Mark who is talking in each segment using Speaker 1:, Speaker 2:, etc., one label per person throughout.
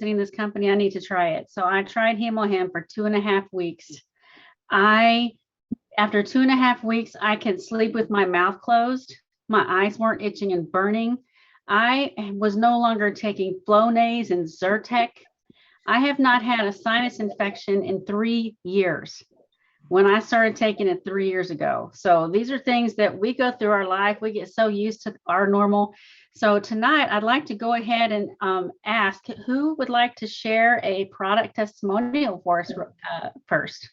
Speaker 1: visiting this company. I need to try it. So I tried Hemoham for 2.5 weeks. After 2.5 weeks, I could sleep with my mouth closed. My eyes weren't itching and burning. I was no longer taking Flonase and Zyrtec. I have not had a sinus infection in 3 years when I started taking it 3 years ago. So these are things that we go through our life. We get so used to our normal. So tonight, I'd like to go ahead and ask who would like to share a product testimonial for us first.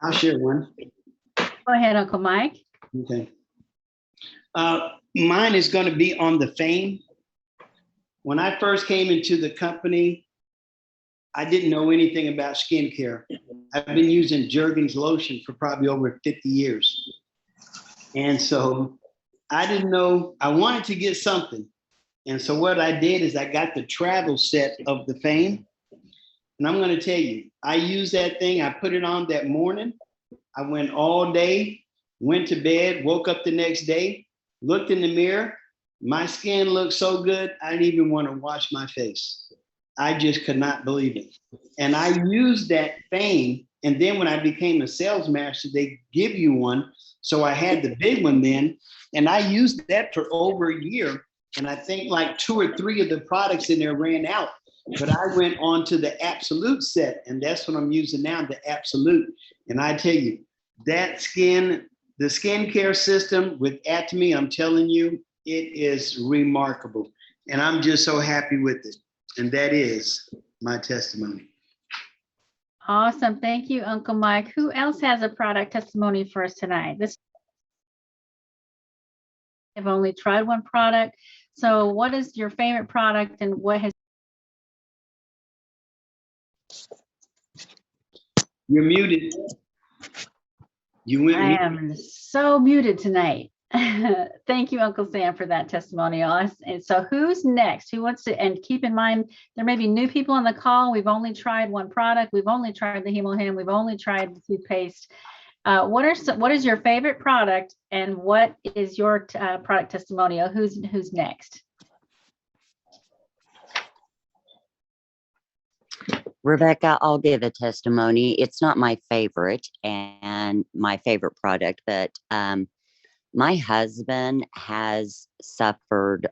Speaker 2: I'll share one.
Speaker 1: Go ahead, Uncle Mike.
Speaker 2: Okay. Mine is going to be on the Fame. When I first came into the company, I didn't know anything about skincare. I've been using Jergens lotion for probably over 50 years. And so I didn't know, I wanted to get something. And so what I did is I got the travel set of the Fame. And I'm going to tell you, I used that thing. I put it on that morning. I went all day, went to bed, woke up the next day, looked in the mirror. My skin looked so good, I didn't even want to wash my face. I just could not believe it. And I used that Fame. And then when I became a sales master, they give you one. So I had the big one then. And I used that for over a year. And I think like 2 or 3 of the products in there ran out. But I went on to the Absolute set, and that's what I'm using now, the Absolute. And I tell you, that the skincare system with Atomy, I'm telling you, it is remarkable. And I'm just so happy with it. And that is my testimony.
Speaker 1: Awesome. Thank you, Uncle Mike. Who else has a product testimony for us tonight? I've only tried one product. So what is your favorite product and what has
Speaker 2: You're muted. You went
Speaker 1: I am so muted tonight. Thank you, Uncle Sam, for that testimonial. And so who's next? Who wants to, and keep in mind, there may be new people on the call. We've only tried one product. We've only tried the Hemoham. We've only tried the toothpaste. What is your favorite product and what is your product testimonial? Who's next?
Speaker 3: Rebecca, I'll give a testimony. It's not my favorite and my favorite product, but my husband has suffered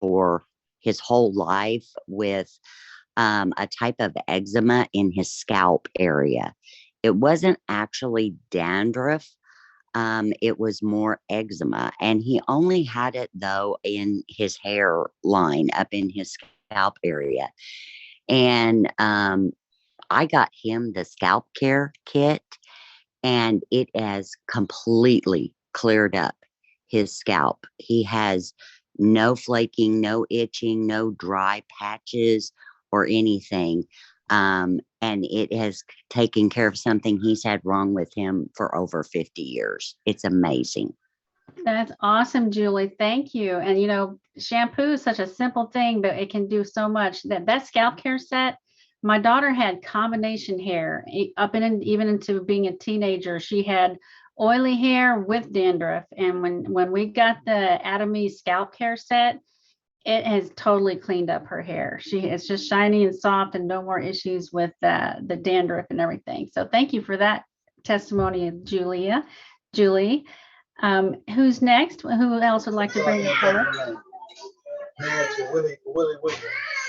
Speaker 3: for his whole life with a type of eczema in his scalp area. It wasn't actually dandruff. It was more eczema, and he only had it though in his hairline up in his scalp area. And I got him the scalp care kit, and it has completely cleared up his scalp. He has no flaking, no itching, no dry patches or anything. And it has taken care of something he's had wrong with him for over 50 years. It's amazing.
Speaker 1: That's awesome, Julie. Thank you. And you know, shampoo is such a simple thing, but it can do so much. That scalp care set, my daughter had combination hair up in even into being a teenager. She had oily hair with dandruff. And when we got the Atomy scalp care set, it has totally cleaned up her hair. It's just shiny and soft and no more issues with the dandruff and everything. So thank you for that testimony, Julie. Who's next? Who else would like to bring it forward?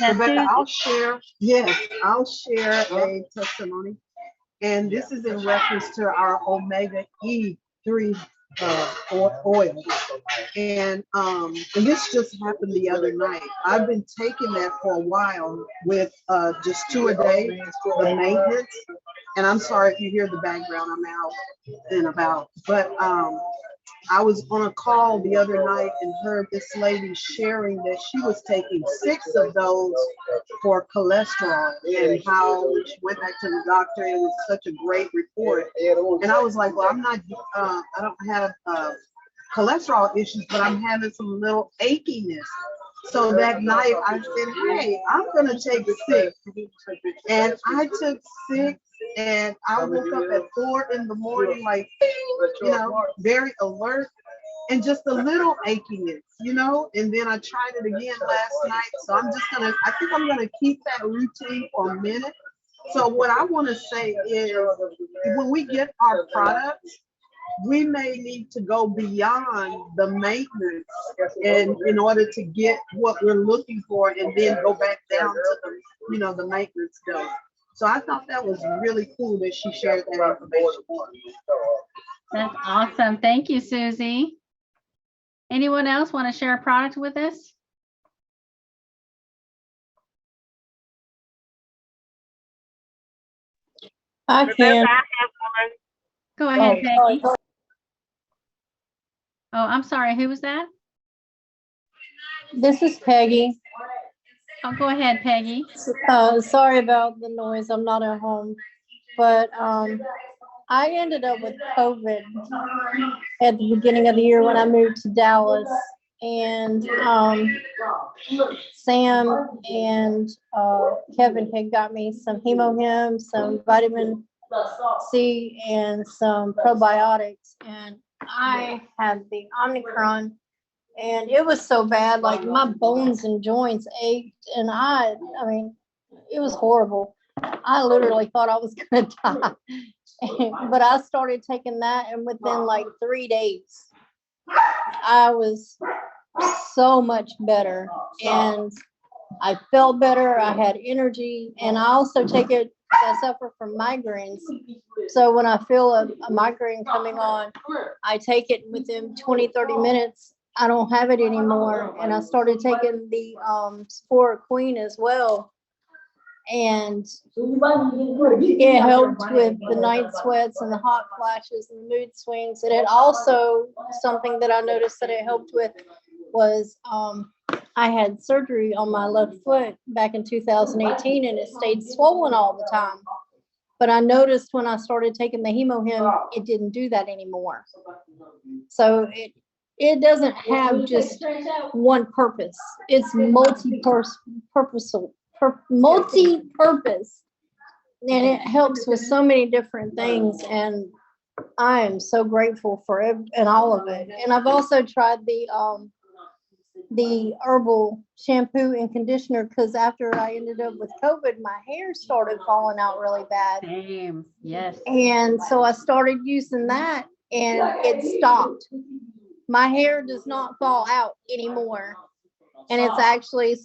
Speaker 4: Rebecca, I'll share. Yes, I'll share a testimony, and this is in reference to our Omega E3 oil, and this just happened the other night. I've been taking that for a while with just 2 a day for maintenance. And I'm sorry if you hear the background. I'm out and about, but I was on a call the other night and heard this lady sharing that she was taking 6 of those for cholesterol, and how she went back to the doctor. It was such a great report. And I was like, well, I don't have cholesterol issues, but I'm having some little achiness. So that night I said, hey, I'm gonna take 6. And I took 6, and I woke up at 4 in the morning, like, you know, very alert. and just a little achiness, you know. And then I tried it again last night. So I think I'm gonna keep that routine for a minute. So what I want to say is when we get our products, we may need to go beyond the maintenance and in order to get what we're looking for and then go back down to the maintenance dose. So I thought that was really cool that she shared that information.
Speaker 1: That's awesome. Thank you, Susie. Anyone else want to share a product with us?
Speaker 5: I can.
Speaker 1: Go ahead, Peggy.
Speaker 5: sorry.
Speaker 1: Oh, I'm sorry. Who was that?
Speaker 5: This is Peggy.
Speaker 1: Oh, go ahead, Peggy.
Speaker 5: Sorry about the noise. I'm not at home. But I ended up with COVID at the beginning of the year when I moved to Dallas. And Sam and Kevin had got me some Hemohim, some vitamin C, and some probiotics. And I had the Omicron, and it was so bad, like my bones and joints ached, and I mean, it was horrible. I literally thought I was gonna die. But I started taking that, and within like 3 days, I was so much better, and I felt better. I had energy, and I also take it. I suffer from migraines, so when I feel a migraine coming on, I take it within 20-30 minutes. I don't have it anymore, and I started taking the Spora Queen as well, and it helped with the night sweats and the hot flashes and the mood swings. And it also, something that I noticed that it helped with was I had surgery on my left foot back in 2018, and it stayed swollen all the time. But I noticed when I started taking the Hemohim, it didn't do that anymore. So it doesn't have just one purpose. It's multi-purposeful. Multi-purpose, and it helps with so many different things, and I am so grateful for it and all of it. And I've also tried the herbal shampoo and conditioner, because after I ended up with COVID, my hair started falling out really bad.
Speaker 1: Same. Yes.
Speaker 5: And so I started using that, and it stopped. My hair does not fall out anymore, and it's actually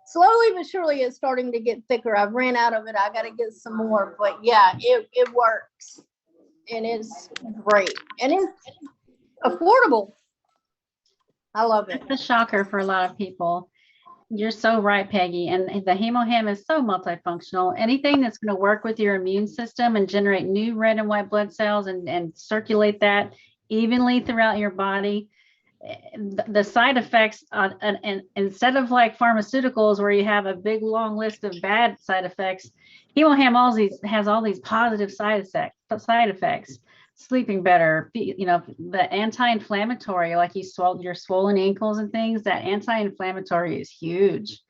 Speaker 5: slowly but surely it's starting to get thicker. I've ran out of it. I got to get some more, but yeah, it works, and it's great, and it's affordable. I love it.
Speaker 1: It's a shocker for a lot of people. You're so right, Peggy. And the Hemohim is so multifunctional. Anything that's going to work with your immune system and generate new red and white blood cells and circulate that evenly throughout your body. The side effects, and instead of like pharmaceuticals where you have a big long list of bad side effects, Hemohim has all these positive side effects. Sleeping better, the anti-inflammatory, like your swollen ankles and things, that anti-inflammatory is huge.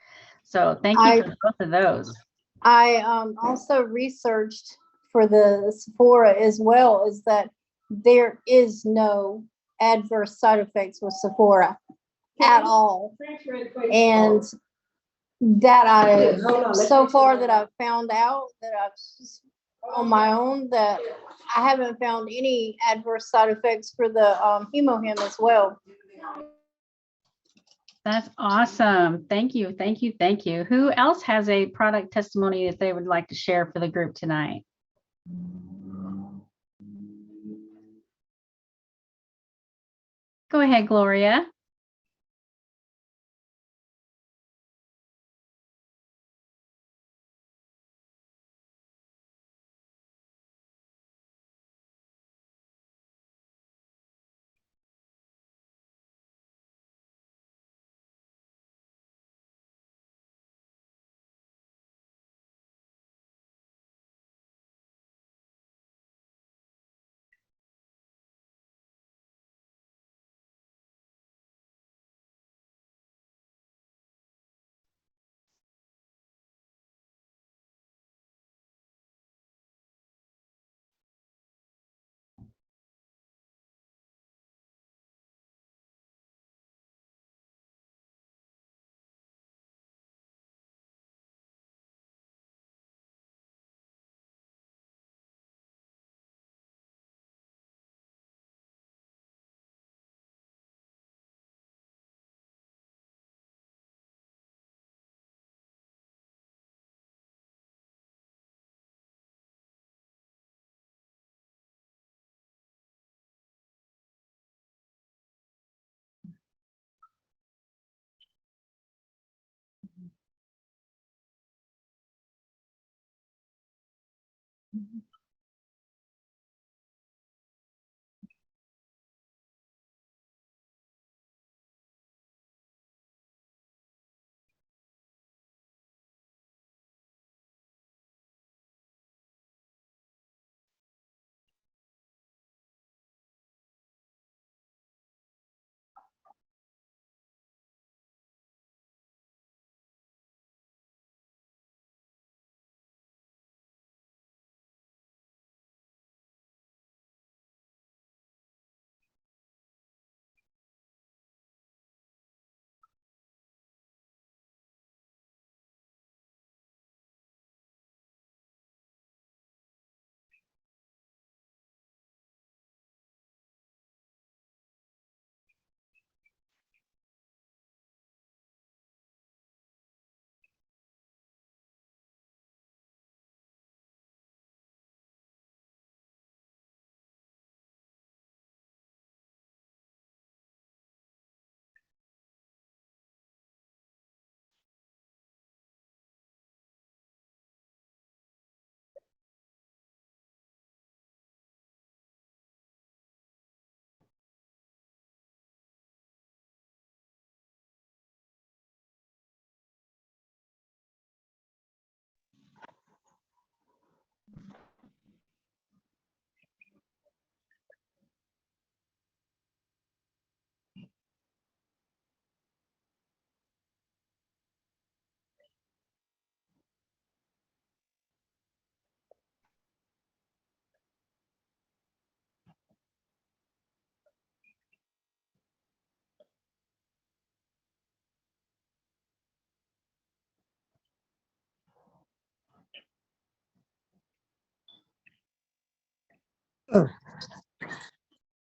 Speaker 1: So thank you for both of those.
Speaker 5: I also researched for the Sephora as well, is that there is no adverse side effects with Sephora at all. And that so far that I've found out, that I've on my own, that I haven't found any adverse side effects for the Hemohim as well.
Speaker 1: That's awesome. Thank you. Thank you. Thank you. Who else has a product testimony that they would like to share for the group tonight? Go ahead, Gloria.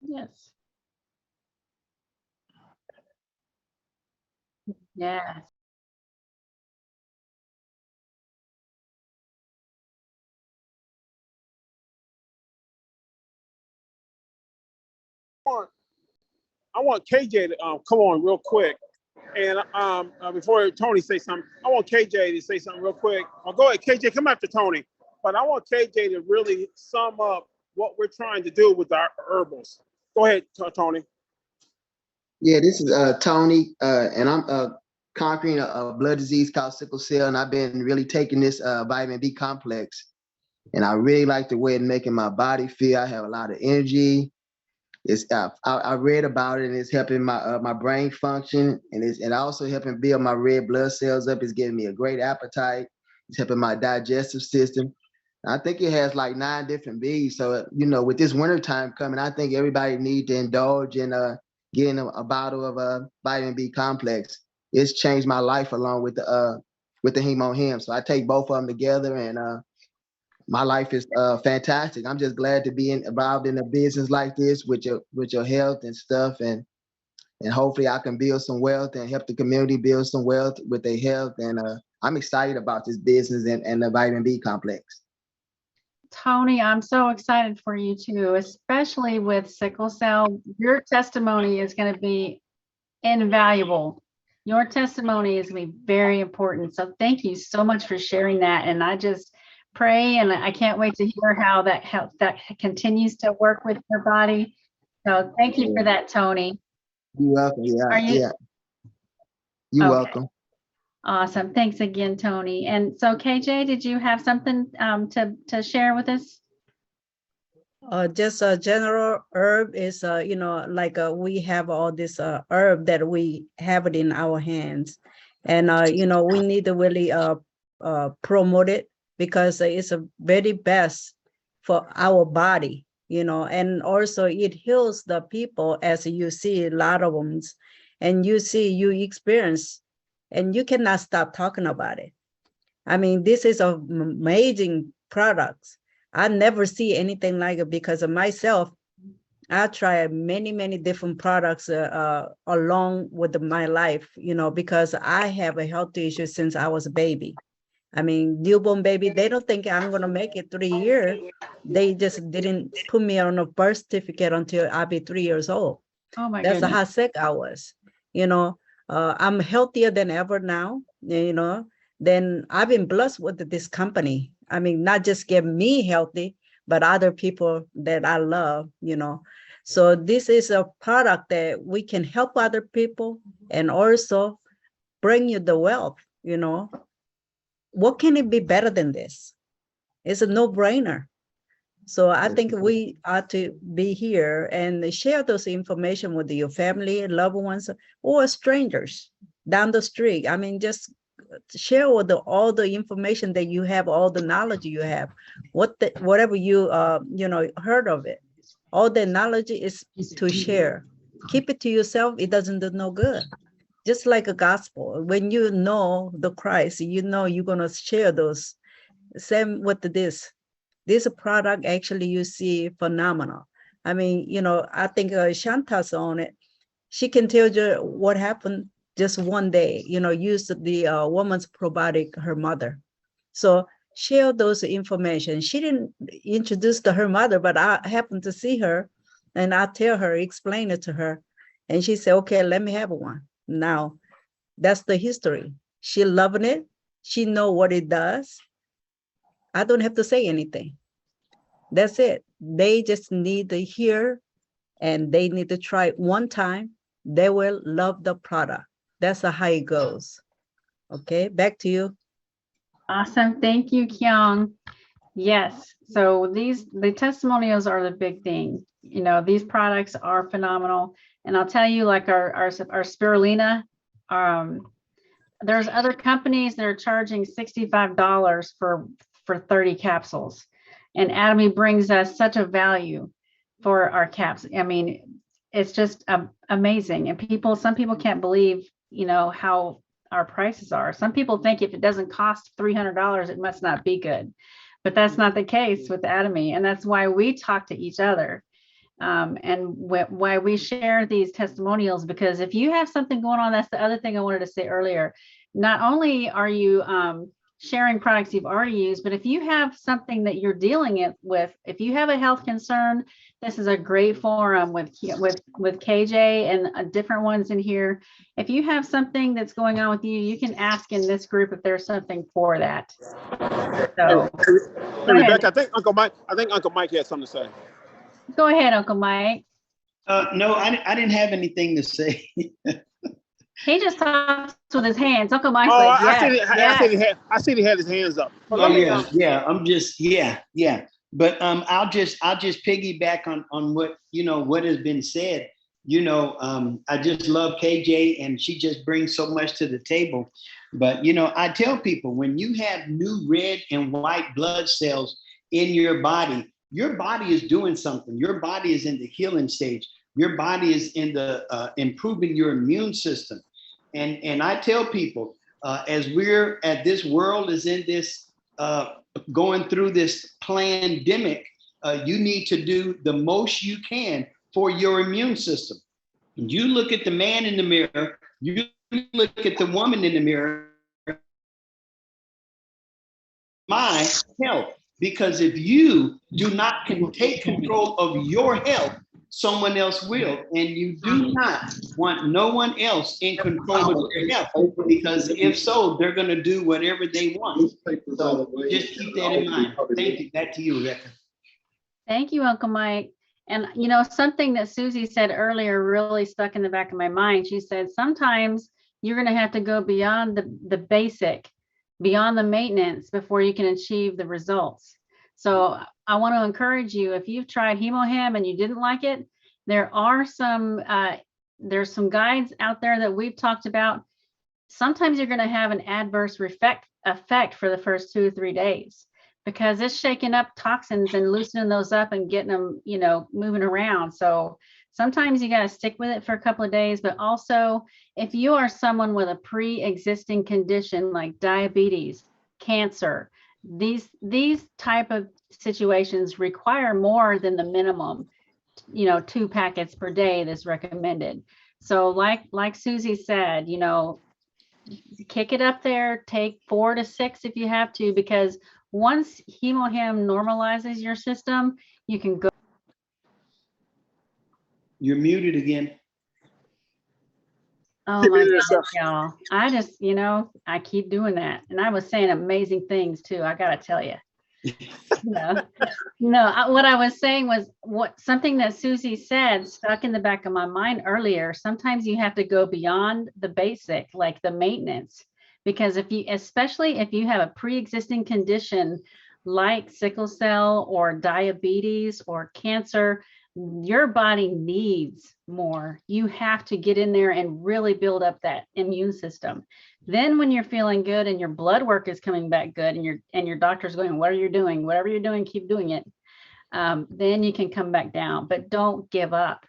Speaker 1: Yes. Yes.
Speaker 6: I want KJ to come on real quick. And before Tony say something, I want KJ to say something real quick. Go ahead, KJ, come after Tony. But I want KJ to really sum up what we're trying to do with our herbals. Go ahead, Tony.
Speaker 7: Yeah, this is Tony, and I'm conquering a blood disease called sickle cell, and I've been really taking this vitamin B complex, and I really like the way it's making my body feel. I have a lot of energy. It's I read about it, and it's helping my brain function, and it's also helping build my red blood cells up. It's giving me a great appetite. It's helping my digestive system. I think it has like 9 different B's. So, with this winter time coming, I think everybody needs to indulge in getting a bottle of vitamin B complex. It's changed my life along with the Hemo Hem. So I take both of them together, and my life is fantastic. I'm just glad to be involved in a business like this with your health and stuff, and hopefully I can build some wealth and help the community build some wealth with their health. And I'm excited about this business and the vitamin B complex.
Speaker 1: Tony, I'm so excited for you too, especially with sickle cell. Your testimony is going to be invaluable. Your testimony is going to be very important. So thank you so much for sharing that. And I just pray, and I can't wait to hear how that continues to work with your body. So thank you for that, Tony.
Speaker 7: You're welcome. Yeah,
Speaker 1: Are you?
Speaker 7: yeah. You're
Speaker 1: Okay.
Speaker 7: welcome.
Speaker 1: Awesome. Thanks again, Tony. And so KJ, did you have something to share with us?
Speaker 8: Just a general herb is, like we have all this herb that we have it in our hands. And, we need to really promote it, because it's a very best for our body, and also it heals the people, as you see a lot of them, and you experience, and you cannot stop talking about it. I mean, this is an amazing product. I never see anything like it, because of myself. I tried many, many different products along with my life, because I have a health issue since I was a baby. I mean, newborn baby, they don't think I'm going to make it 3 years. They just didn't put me on a birth certificate until I'll be 3 years old.
Speaker 1: Oh my
Speaker 8: That's
Speaker 1: goodness.
Speaker 8: how sick I was. I'm healthier than ever now, Then I've been blessed with this company. I mean, not just get me healthy, but other people that I love, So this is a product that we can help other people and also bring you the wealth, What can it be better than this? It's a no-brainer. So I think we ought to be here and share those information with your family, loved ones, or strangers down the street. I mean, just share with all the information that you have, all the knowledge you have, whatever you heard of it. All the knowledge is to share. Keep it to yourself. It doesn't do no good. Just like a gospel, when you know the Christ, you're gonna share those. Same with this. This product actually you see phenomenal. I mean, I think Shanta's on it. She can tell you what happened just one day, use the woman's probiotic, her mother. So share those information. She didn't introduce to her mother, but I happened to see her and I tell her, explain it to her. And she said, okay, let me have one. Now, that's the history. She loving it. She know what it does. I don't have to say anything. That's it. They just need to hear and they need to try it one time. They will love the product. That's how it goes. Okay, back to you.
Speaker 1: Awesome. Thank you, Kyung. Yes. So the testimonials are the big thing. These products are phenomenal. And I'll tell you, like our spirulina, there's other companies that are charging $65 for 30 capsules. And Atomy brings us such a value for our caps. I mean, it's just amazing. And some people can't believe, how our prices are. Some people think if it doesn't cost $300, it must not be good. But that's not the case with Atomy. And that's why we talk to each other. And why we share these testimonials, because if you have something going on, that's the other thing I wanted to say earlier. Not only are you sharing products you've already used, but if you have something that you're dealing with, if you have a health concern, this is a great forum with KJ and different ones in here. If you have something that's going on with you, you can ask in this group if there's something for that. So,
Speaker 6: hey Rebecca, I think Uncle Mike had something to say.
Speaker 1: Go ahead, Uncle Mike.
Speaker 2: No, I didn't have anything to say.
Speaker 1: He just talks with his hands. Uncle Mike's
Speaker 6: Oh,
Speaker 1: like,
Speaker 6: I see he had his hands up.
Speaker 2: Oh yeah. I'm just yeah. But I'll just piggyback on what what has been said. I just love KJ and she just brings so much to the table. But I tell people, when you have new red and white blood cells in your body is doing something. Your body is in the healing stage. Your body is in the improving your immune system. And I tell people, as this world is in this going through this pandemic, you need to do the most you can for your immune system. You look at the man in the mirror, you look at the woman in the mirror, my health. Because if you do not take control of your health, someone else will. And you do not want no one else in control of your health, because if so, they're going to do whatever they want. So just keep that in mind. Thank you. Back to you, Rebecca.
Speaker 1: Thank you, Uncle Mike. And something that Susie said earlier really stuck in the back of my mind. She said, sometimes you're going to have to go beyond the basic, beyond the maintenance before you can achieve the results. So I want to encourage you, if you've tried HemoHim and you didn't like it, there's some guides out there that we've talked about. Sometimes you're going to have an adverse effect for the first 2 or 3 days, because it's shaking up toxins and loosening those up and getting them, moving around. So sometimes you got to stick with it for a couple of days. But also, if you are someone with a pre-existing condition like diabetes, cancer, these type of situations require more than the minimum, 2 packets per day that's recommended. So like Susie said, kick it up there, take 4 to 6 if you have to, because once HemoHim normalizes your system, you can go.
Speaker 2: You're muted again.
Speaker 1: Oh my goodness, y'all. I just, I keep doing that. And I was saying amazing things too, I gotta tell you. No, no, what I was saying was something that Susie said stuck in the back of my mind earlier. Sometimes you have to go beyond the basic, like the maintenance, because especially if you have a pre-existing condition like sickle cell or diabetes or cancer, your body needs more. You have to get in there and really build up that immune system. Then when you're feeling good and your blood work is coming back good and your doctor's going, what are you doing? Whatever you're doing, keep doing it. Then you can come back down, but don't give up.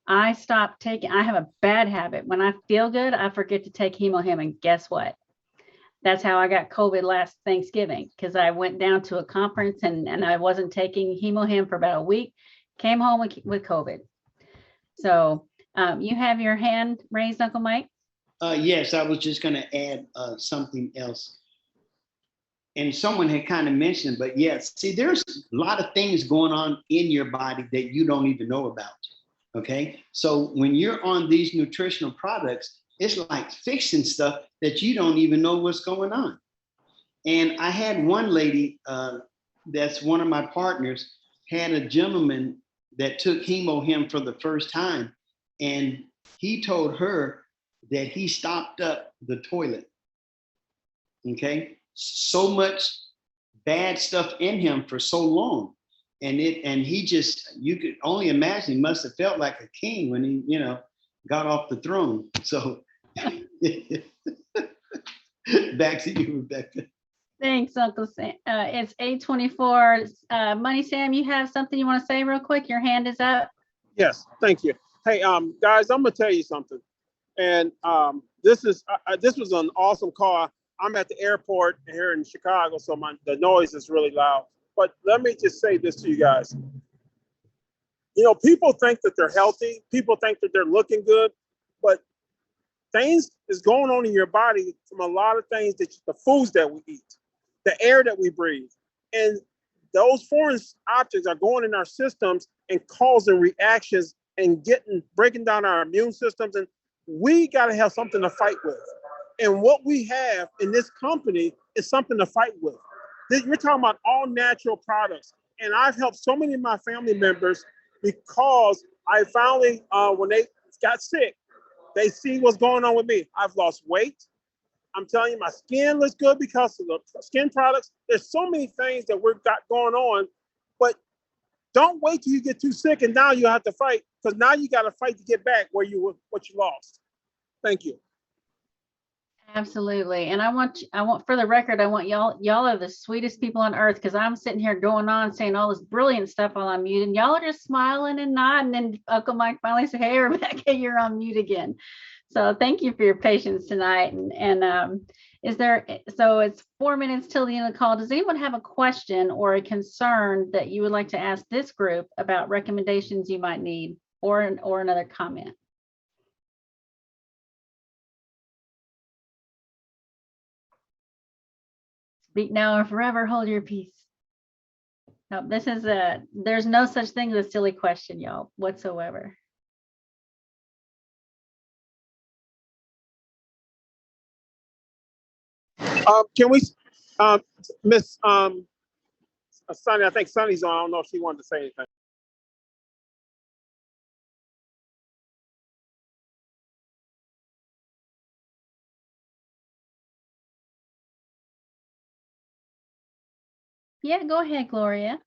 Speaker 1: I have a bad habit. When I feel good, I forget to take Hemohim, and guess what? That's how I got COVID last Thanksgiving, because I went down to a conference and I wasn't taking Hemohim for about a week, came home with COVID. So you have your hand raised, Uncle Mike?
Speaker 2: Yes, I was just going to add something else. And someone had kind of mentioned, but yes, see, there's a lot of things going on in your body that you don't even know about. Okay. So when you're on these nutritional products, it's like fixing stuff that you don't even know what's going on. And I had one lady that's one of my partners, had a gentleman that took Hemohim for the first time. And he told her that he stopped up the toilet. Okay. So much bad stuff in him for so long. And he just, you could only imagine, he must have felt like a king when he, got off the throne. So back to you, Rebecca.
Speaker 1: Thanks, Uncle Sam. It's 8:24. Money Sam, you have something you want to say real quick? Your hand is up.
Speaker 6: Yes, thank you. Hey, guys, I'm gonna tell you something. And this was an awesome call. I'm at the airport here in Chicago, so the noise is really loud. But let me just say this to you guys. People think that they're healthy. People think that they're looking good, but things is going on in your body from a lot of things, the foods that we eat, the air that we breathe, and those foreign objects are going in our systems and causing reactions and breaking down our immune systems. And we got to have something to fight with. And what we have in this company is something to fight with. You're talking about all natural products. And I've helped so many of my family members because I finally, when they got sick, they see what's going on with me. I've lost weight. I'm telling you, my skin looks good because of the skin products. There's so many things that we've got going on, but don't wait till you get too sick and now you have to fight, because now you got to fight to get back what you lost. Thank you.
Speaker 1: Absolutely. And I want for the record, I want y'all are the sweetest people on earth, because I'm sitting here going on saying all this brilliant stuff while I'm muted, and y'all are just smiling and nodding, and Uncle Mike finally said, hey, Rebecca, you're on mute again. So thank you for your patience tonight. And so it's 4 minutes till the end of the call. Does anyone have a question or a concern that you would like to ask this group about recommendations you might need, or another comment? Speak now or forever hold your peace. No, there's no such thing as a silly question, y'all, whatsoever.
Speaker 6: Can we, Miss Sunny, I think Sunny's on. I don't know if she wanted to say anything.
Speaker 1: Yeah, go ahead, Gloria.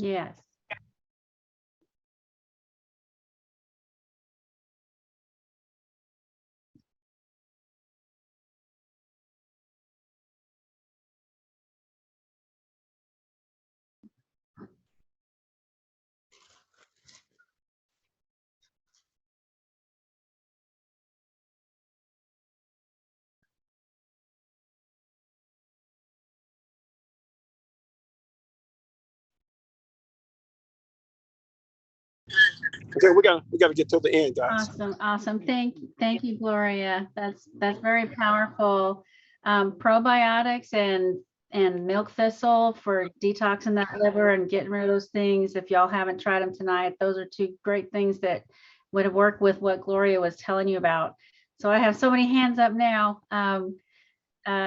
Speaker 1: Yes.
Speaker 6: Okay, we gotta get to the end, guys.
Speaker 1: Awesome, awesome. Thank you, Gloria. That's very powerful. Probiotics and milk thistle for detoxing that liver and getting rid of those things. If y'all haven't tried them tonight, those are two great things that would work with what Gloria was telling you about. So I have so many hands up now.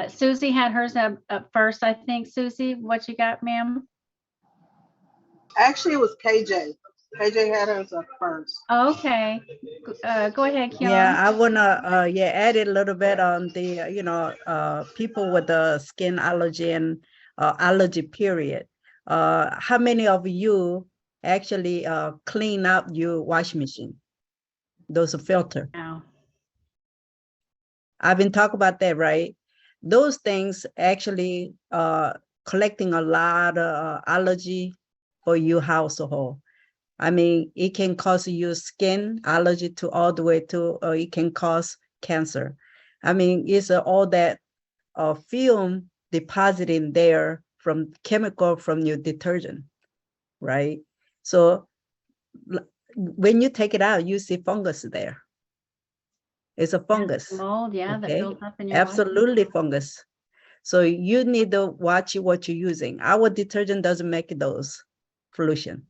Speaker 1: Susie had hers up first, I think. Susie, what you got, ma'am?
Speaker 4: Actually, it was KJ. KJ had hers up first.
Speaker 1: Okay. Go ahead,
Speaker 8: Yeah,
Speaker 1: Kian.
Speaker 8: I wanna add a little bit on the people with the skin allergy and allergy period. How many of you actually clean up your washing machine? Those filter.
Speaker 1: Wow.
Speaker 8: I've been talking about that, right? Those things actually collecting a lot of allergy for your household. I mean, it can cause you skin allergy to all the way to, it can cause cancer. I mean, it's all that film depositing there from chemical from your detergent, right? So when you take it out, you see fungus there. It's a fungus.
Speaker 1: Mold, yeah, that
Speaker 8: Okay,
Speaker 1: builds up in your washing.
Speaker 8: absolutely fungus. So you need to watch what you're using. Our detergent doesn't make those pollution.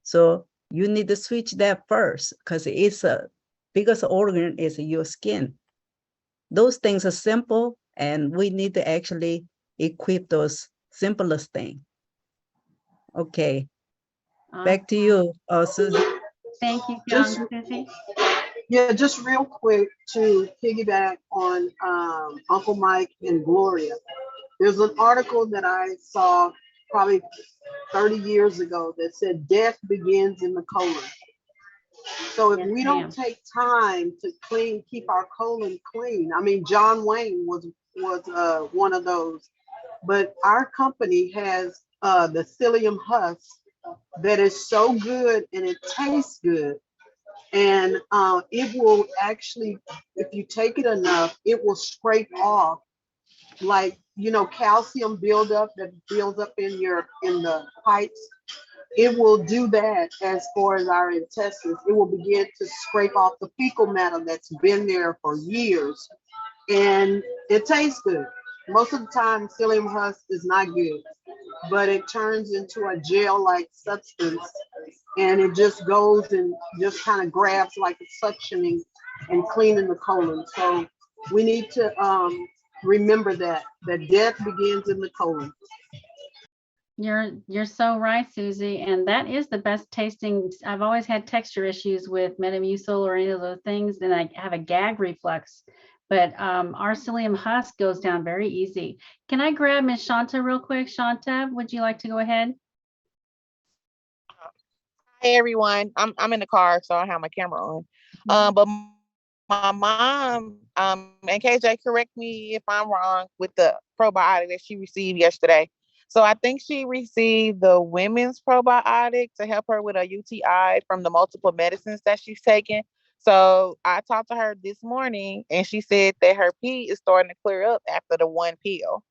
Speaker 8: So you need to switch that first because it's a biggest organ is your skin. Those things are simple and we need to actually equip those simplest things. Okay, back to you, Susie.
Speaker 1: Thank you,
Speaker 4: Just
Speaker 1: Susie.
Speaker 4: Yeah, just real quick to piggyback on Uncle Mike and Gloria. There's an article that I saw probably 30 years ago that said death begins in the colon. So if
Speaker 1: Yes,
Speaker 4: we
Speaker 1: ma'am.
Speaker 4: don't take time to keep our colon clean, I mean, John Wayne was one of those, but our company has the psyllium husk that is so good and it tastes good. And it will actually, if you take it enough, it will scrape off like, calcium buildup that builds up in the pipes. It will do that as far as our intestines. It will begin to scrape off the fecal matter that's been there for years. And it tastes good. Most of the time, psyllium husk is not good, but it turns into a gel-like substance and it just goes and just kind of grabs like a suctioning and cleaning the colon. So we need to remember that death begins in the colon.
Speaker 1: You're so right, Susie, and that is the best tasting. I've always had texture issues with Metamucil or any of those things, and I have a gag reflex. But our psyllium husk goes down very easy. Can I grab Miss Shanta real quick? Shanta, would you like to go ahead?
Speaker 9: Hey everyone, I'm in the car, so I have my camera on. But my mom, and KJ, correct me if I'm wrong with the probiotic that she received yesterday. So I think she received the women's probiotic to help her with a UTI from the multiple medicines that she's taking. So I talked to her this morning and she said that her pee is starting to clear up after the one pill.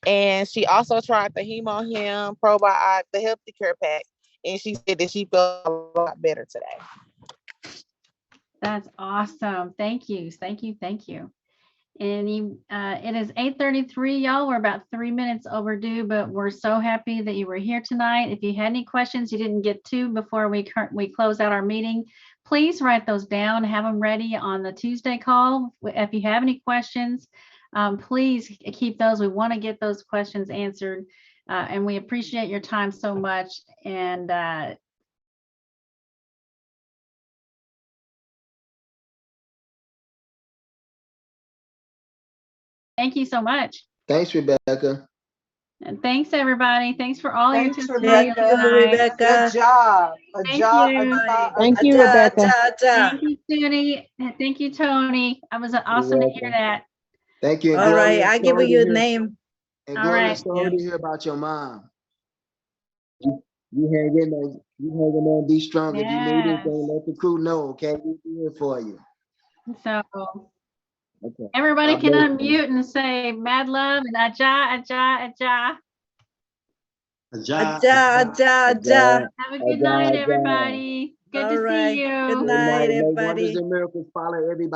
Speaker 9: And she also tried the HemoHim probiotic, the Healthy Care Pack, and she said that she felt a lot better today.
Speaker 1: That's awesome. Thank you. Thank you. Thank you. And it is 8:33, y'all. We're about 3 minutes overdue, but we're so happy that you were here tonight. If you had any questions you didn't get to before we close out our meeting, please write those down, have them ready on the Tuesday call. If you have any questions, please keep those. We want to get those questions answered, and we appreciate your time so much. And thank you so much.
Speaker 7: Thanks, Rebecca.
Speaker 1: And thanks, everybody. Thanks for all your
Speaker 4: Thanks,
Speaker 1: testimonials
Speaker 8: Thank you,
Speaker 1: tonight.
Speaker 8: Rebecca.
Speaker 4: Good job. A
Speaker 1: Thank
Speaker 4: job.
Speaker 1: you.
Speaker 10: Thank you,
Speaker 8: Aja,
Speaker 10: Rebecca.
Speaker 8: aja, aja.
Speaker 1: Thank you, Suni. And thank you, Tony. It was awesome to hear
Speaker 7: welcome.
Speaker 1: that.
Speaker 7: Thank you. And
Speaker 8: All right,
Speaker 7: Gloria,
Speaker 8: I give
Speaker 7: sorry to
Speaker 8: you a
Speaker 7: hear-
Speaker 8: name.
Speaker 7: And
Speaker 1: All
Speaker 7: Gloria,
Speaker 1: right.
Speaker 7: sorry to hear about your mom. You hang in there. You hang in there and be strong. If you need
Speaker 1: Yes.
Speaker 7: anything, let the crew know, okay? We'll be here for you.
Speaker 1: So
Speaker 7: Okay.
Speaker 1: everybody
Speaker 7: God
Speaker 1: can
Speaker 7: bless you.
Speaker 1: unmute and say mad love and aja, aja, aja.
Speaker 2: Ajah,
Speaker 8: Aja, aja, aja.
Speaker 1: Have a good night, everybody. Good
Speaker 8: All
Speaker 1: to
Speaker 8: right.
Speaker 1: see you.
Speaker 8: Good
Speaker 7: Good
Speaker 8: night,
Speaker 7: night. May
Speaker 8: everybody.
Speaker 7: wonders and miracles follow everybody.